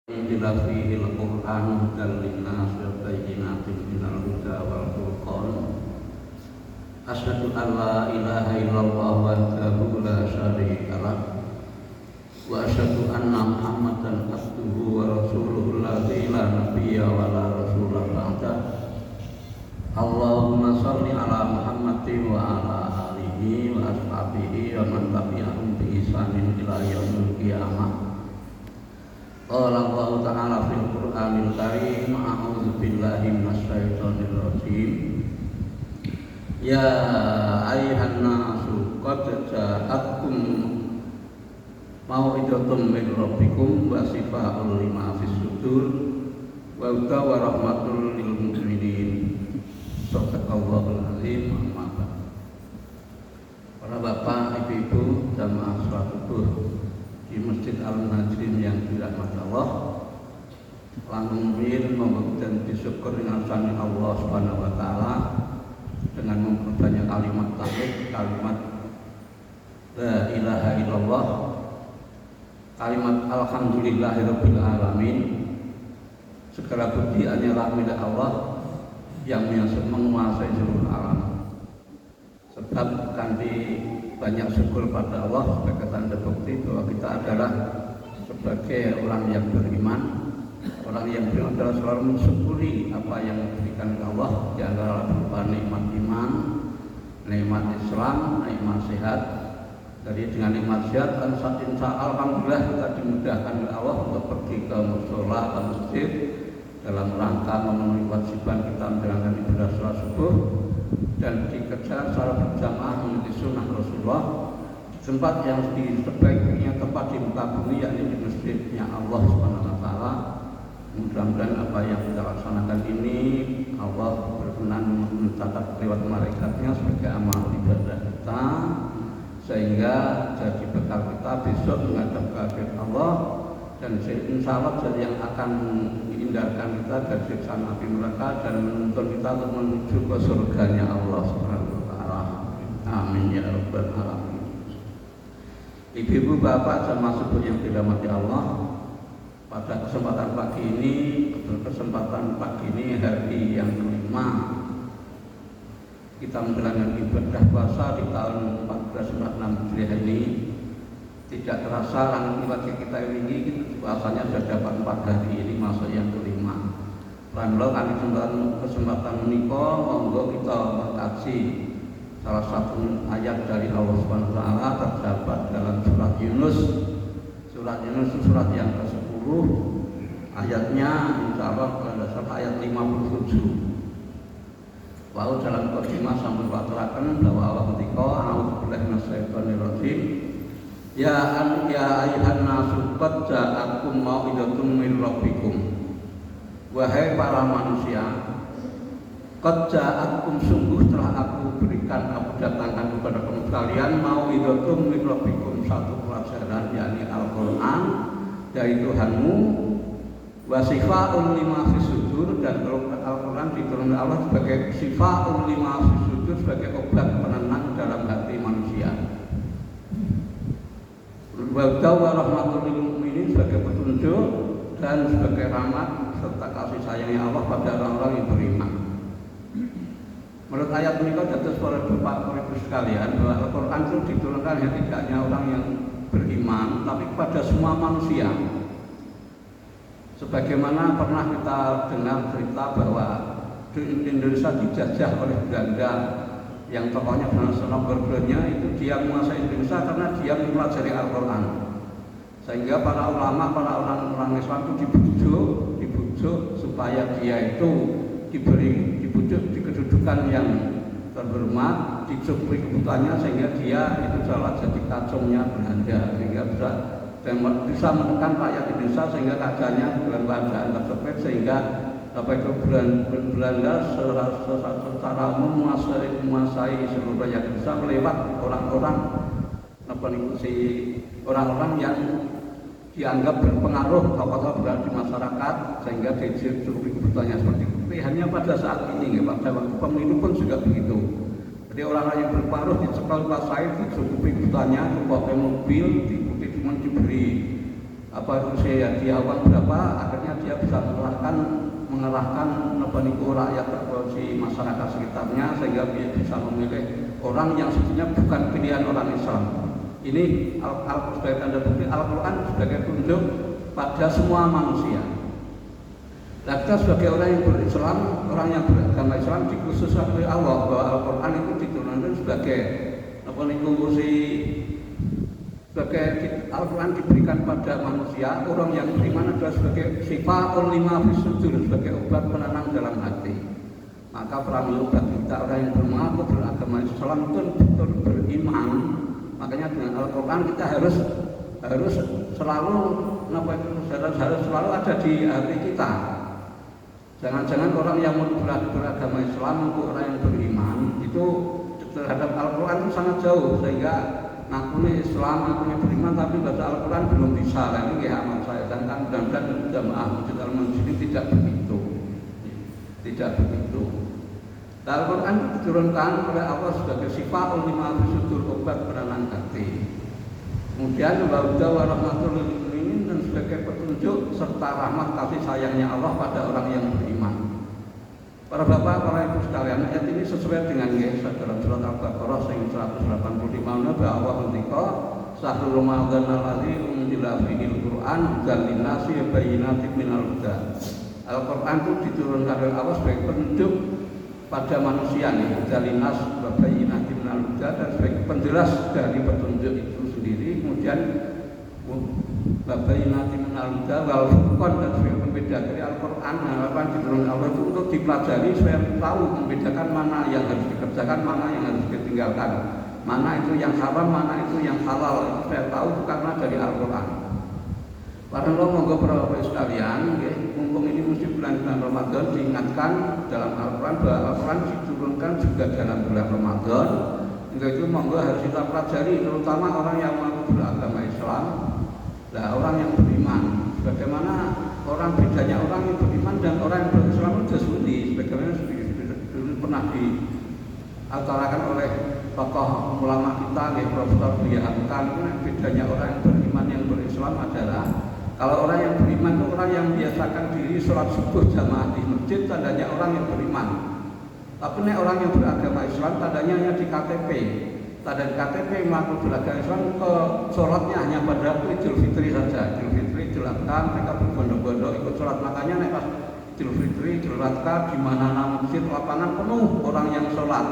Unzila fihi al-Qur'an hudan linnas wa bayyinatin minal huda wal furqan. Asyhadu an la ilaha illallah wahdahu la syarika lah wa asyhadu anna Muhammadan abduhu wa rasuluhu alladzi la nabiyya wa la rasula ba'dah. Allahumma shalli ala Muhammadin wa ala alihi wa ashabihi wa man tabi'ahum bi ihsanin ila yaumil qiyamah. Qala Allah Ta'ala fil Qur'anil Karim, a'udzu billahi minasyaitonir rajim. Ya ayyuhan nasu qad ja'akum mau'izatum min rabbikum wa shifaa'un lima fis sudur wa hudan wa rahmatul lil mu'minin. Shadaqallahul azim. Para bapak, ibu-ibu, jamaah salat subuh di Masjid Al-Najrin yang dirahmati Allah, langsung memberikan disyukur dengan sani Allah Subhanahu wa Ta'ala dengan memperbanyak kalimat tauhid, kalimat la ilaha illallah, kalimat alhamdulillahirabbil alamin. Segala puji hanyalah milik Allah yang menguasai seluruh alam. Sebab kanthi banyak syukur pada Allah sebagai tanda bukti bahwa kita adalah sebagai orang yang beriman. Orang yang beriman adalah selalu mensyukuri apa yang diberikan Allah, di antara berupa nikmat iman, nikmat Islam, nikmat sehat. Jadi dengan nikmat sehat dan alhamdulillah kita dimudahkan oleh Allah untuk pergi ke mushola, ke masjid dalam rangka memenuhi kewajiban kita menjalankan ibadah salat subuh dan dikerjakan secara berjamaah menjadi sunnah Rasulullah di tempat yang sebaiknya tempat di muka bumi, yakni di masjidnya Allah Subhanahu wa Ta'ala. Mudah-mudahan apa yang kita laksanakan ini Allah berkenan mencatat lewat malaikatnya sebagai amal ibadah kita, sehingga jadi bekal kita besok menghadap kehadirat Allah, dan insya Allah jadi yang akan dihindarkan kita dari siksa api neraka dan menuntun kita untuk menuju ke surganya Allah Subhanahu wa Ta'ala. Amin ya rabbal alamin. Ibu-ibu, bapak, jamaah subuh yang dirahmati Allah, pada kesempatan pagi ini hari yang kelima kita menjalankan ibadah puasa di tahun 1446 Hijriah ini. Tidak terasa langit wajah kita ini puasanya sudah dapat 4 hari ini, masuk yang kelima. Lalu kami kesempatan menikah, monggo kita mengkaji salah satu ayat dari Allah Subhanahu wa Ta'ala terdapat dalam surat Yunus. Surat Yunus itu surat yang ke-10, ayatnya insya Allah berdasar ayat 57. Lalu dalam qadimah sambil waterakan bahwa Allah ketika a'udzubillahi minasyaitonir rajim. Ya ayyuhan nasu qad ja'akum mau'izatum min rabbikum. Wahai para manusia, qad ja'akum, sungguh telah aku datangkan kepada kamu sekalian mau'izatum min rabbikum, satu pelajaran yakni Al-Qur'an dari Tuhanmu, wa shifaa'un lima fis sudur, dan Al-Qur'an diturunkan Allah sebagai shifaa'un lima fis sudur, sebagai obat penenang dalam hati manusia. Wa rahmatul lil mu'minin, sebagai petunjuk dan sebagai rahmat serta kasih sayangnya Allah pada orang-orang yang beriman. Menurut ayat ini dados para bapak ibu sekalian, bahwa Al-Qur'an itu diturunkan tidak hanya orang yang beriman, tapi kepada semua manusia. Sebagaimana pernah kita dengar cerita bahwa di Indonesia dijajah oleh Belanda, yang tokohnya bernama Berbernya itu dia menguasai Indonesia karena dia mempelajari Al-Qur'an, sehingga para ulama, para orang Islam itu dibujuk supaya dia itu dibujuk di kedudukan yang terhormat, dicukupkan kebutuhannya, sehingga dia itu salah jadi kacungnya Belanda, sehingga bisa menekan rakyat Indonesia sehingga keadaannya dalam keadaan tersebut, sehingga Belanda secara menguasai seluruh rakyat Indonesia melewat orang-orang yang dianggap berpengaruh tokoh-tokoh Belanda di masyarakat, sehingga dicukupi kebutuhannya seperti itu. Tapi hanya pada saat ini, pada waktu pemilu pun juga begitu. Jadi orang-orang yang berpengaruh dicekel kuasai, dicukupi kebutuhannya, dipakai mobil, diberi dia uang berapa, akhirnya dia bisa mengerahkan rakyat atau masyarakat sekitarnya sehingga dia bisa memilih orang yang sebetulnya bukan pilihan orang Islam. Ini sebagai tanda bukti Al-Quran sebagai tunjuk pada semua manusia. Nah, kita sebagai orang yang berislam, orang yang beragama Islam dikhususkan oleh Allah bahwa Al-Quran itu diturunkan sebagai Al-Quran diberikan pada manusia, orang yang beriman adalah sebagai syifaa'un lima fis sudur, sebagai obat penenang dalam hati. Maka perlu bagi kita orang yang mengaku beragama Islam itu betul beriman. Makanya dengan Al-Quran kita harus selalu ada di hati kita. Jangan-jangan orang yang beragama Islam untuk orang yang beriman itu terhadap Al-Quran itu sangat jauh, sehingga ngakunya Islam, ngakunya beriman tapi baca Al-Quran belum bisa. Ini ya amal saya, dan mudah-mudahan jamaah Masjid Al-Manjid ini tidak begitu. Al-Quran diturunkan oleh Allah sebagai syifaa'un lima fis sudur, obat penenang hati. Kemudian wa hudan wa rahmatul lil mu'minin, dan sebagai petunjuk serta rahmat kasih sayangnya Allah pada orang yang beriman. Para bapak, para ibu sekalian, ayat ini sesuai dengan dalam surat Al-Baqarah 185 bahwa Allah ngendika Syahrul Ramadan alladzi unzila fihil Qur'an hudan linnasi wa bayyinatin minal huda. Al-Quran itu diturunkan oleh Allah sebagai petunjuk pada manusia nih, hudan linnas wa bayyinatin minal huda, dan sebagai penjelas dari petunjuk itu sendiri. Kemudian babayinati minal huda wal furqan, dan sebagai pembeda dari Al-Quran. Harapan diturunkan Allah itu untuk dipelajari supaya tahu membedakan mana yang harus dikerjakan, mana yang harus ditinggalkan, mana itu yang haram, mana itu yang halal. Supaya tahu karena dari Al-Quran. Para monggo para bapak sekalian, mumpung ini mesti bulan Ramadan, diingatkan dalam Al-Quran bahwa Al-Quran diturunkan juga dalam bulan Ramadan. Hingga itu monggo harus kita pelajari, terutama orang yang mau beragama Islam. Nah, orang yang beriman, bagaimana orang bedanya orang yang beriman dan orang yang berislam itu sudah sebagaimana dulu pernah diutarakan oleh tokoh ulama kita, Profesor Buya Hamka. Bedanya orang yang beriman yang berislam adalah kalau orang yang beriman itu orang yang biasakan diri sholat subuh jamaah di masjid, tandanya orang yang beriman. Tapi orang yang beragama Islam tandanya hanya di KTP. Tanda di KTP melakukan beragama Islam ke sholatnya hanya pada Idul Fitri saja. Idul Fitri, Idul Adha, mereka berbondong-bondong ikut sholat. Makanya pas Idul Fitri, Idul Adha, di mana masjid lapangan penuh orang yang sholat.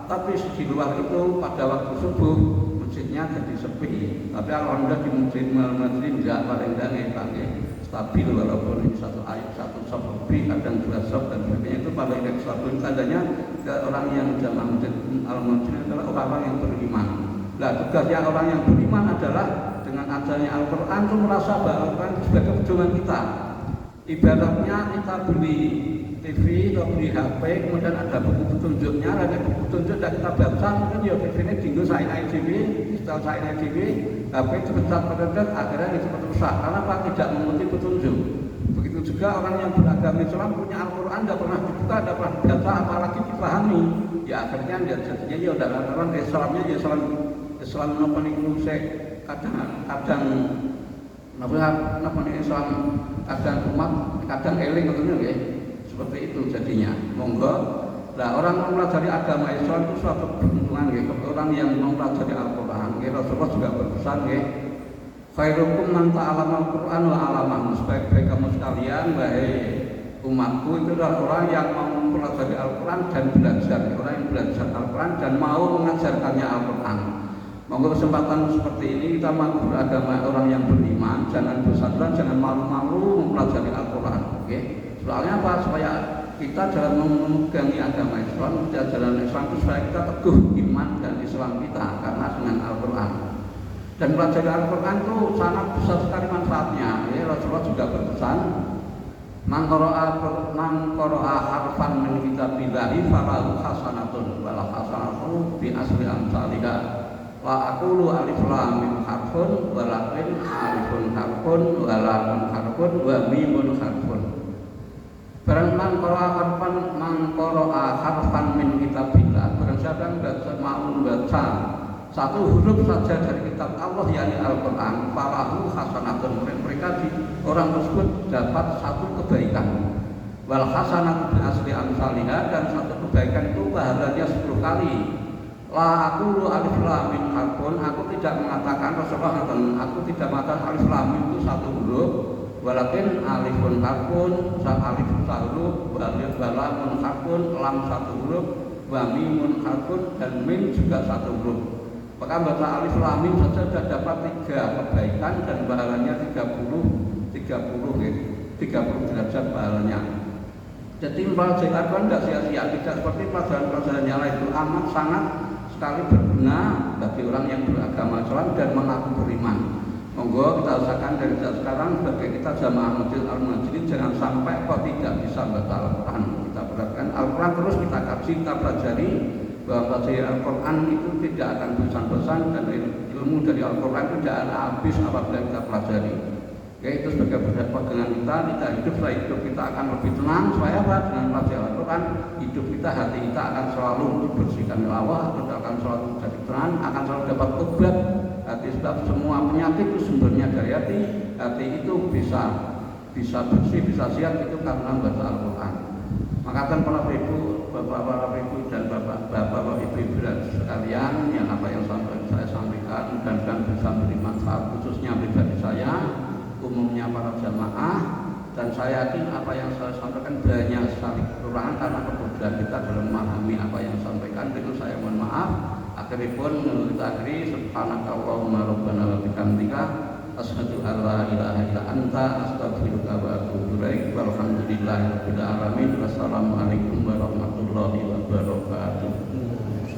Tapi di luar itu pada waktu subuh masjidnya jadi sepi. Tapi alhamdulillah di masjid Al-Madri tidak paling stabil, walaupun ini satu ayat, satu sop lebih, kadang dua sop dan sebagainya, itu paling stabil. Tandanya orang yang jamaah Masjid Al-Madri adalah orang-orang yang beriman. Nah, tugasnya orang yang beriman adalah dengan adanya Al-Quran itu merasa bahwa Al-Quran sebagai pedoman kita. Ibaratnya kita beli TV atau beli HP, kemudian ada buku petunjuknya, ada buku petunjuk dan kita baca, mungkin ya TV ini tinggal saya IDW, install saya IDW, HP cepat mendadak, akhirnya itu rusak karena Pak tidak mengikuti petunjuk. Begitu juga orang yang beragama Islam punya Al-Quran, tidak pernah dibuka, tidak pernah dibaca, apalagi dipahami. Ya akhirnya dia jadinya ya udah orang Islamnya ya Islam apa nih kadang Islam kadang umat kadang eling katanya ya. Seperti itu jadinya. Monggo. Nah, orang mempelajari agama Islam itu suatu keuntungan ya. Orang yang mempelajari Al-Quran, ya, Rasulullah juga berpesan ya. Khairukum man ta'allama Al-Quran wa 'allamahu. Sebaik-baik kamu sekalian, wahai umatku, itu adalah orang yang mau mempelajari Al-Quran dan belajar. Orang yang belajar Al-Quran dan mau mengajarkannya Al-Quran. Monggo kesempatan seperti ini kita mau beragama orang yang beriman, jangan bosan, jangan malu-malu mempelajari Al-Quran. Okay? Soalnya apa? Supaya kita dalam memegangi agama Islam, jalan Islam itu supaya kita teguh iman dan Islam kita karena dengan Al-Quran. Dan belajar Al-Quran itu sangat besar sekali manfaatnya. Ya, Rasulullah juga berpesan, Man qara'a harfan min kitabillahi falahu hasanatun wa la hasanatu bi asri amsalha. La aqulu alif lam mim harfun walakin alifun harfun wa lamun harfun wa mimun harfun. Barang man qara'a harfan min kitabillah, barang siapa yang mau membaca satu huruf saja dari kitab Allah yakni Al-Quran, falahu hasanatun, mereka orang tersebut dapat satu kebaikan. Wal hasanatu bi asli amsalihha, dan satu kebaikan itu pahalanya 10 kali. La aqulu alif lam mim harfun, aku tidak mengatakan Rasulullah, aku tidak mengatakan alif lam mim itu satu huruf, walakin alifun harfun, alif satu huruf, lamun harfun, lam satu huruf, wa mimun harfun, dan mim juga satu huruf. Maka baca alif lam mim saja sudah dapat 3 kebaikan dan pahalanya 30 derajat pahalanya. Jadi mempelajari Al-Quran tidak sia-sia, tidak seperti pelajaran-pelajaran yang lain, itu amat sangat sekali berguna bagi orang yang beragama Islam dan mengaku beriman. Monggo kita usahakan dari sekarang sebagai kita jamaah Masjid Al-Munajjidin jangan sampai kok tidak bisa baca Al-Quran. Kita perhatikan Al-Quran terus kita kaji, kita pelajari, bahwa belajar Al-Quran itu tidak akan bosan-bosan, dan ilmu dari Al-Quran itu tidak akan habis apabila kita pelajari. Yaitu sebagai pegangan kita hidup, setelah hidup kita akan lebih tenang. Supaya apa? Dengan belajar Al-Quran, hidup kita, hati kita akan selalu dibersihkan oleh Allah, kita akan selalu jadi tenang, akan selalu dapat obat hati, sebab semua penyakit itu sumbernya dari hati. Hati itu bisa bersih, bisa sihat itu karena baca Al-Quran. Maka para ibu, bapak ibu dan bapak ibu sekalian, yang apa yang saya sampaikan mudah-mudahan bisa memberi manfaat khususnya pribadi saya, umumnya para jamaah, dan saya yakin apa yang saya sampaikan banyak sekali kekurangan karena kebodohan kita dalam memahami apa yang saya sampaikan. Itu saya mohon maaf. Akhiripun menurut akhiri subhanakallahumma rabbana wa bihamdika asyhadu an la ilaha illa anta astaghfiruka wa atubu ilaik. Walhamdulillahirabbil alamin. Wassalamualaikum warahmatullahi wabarakatuh.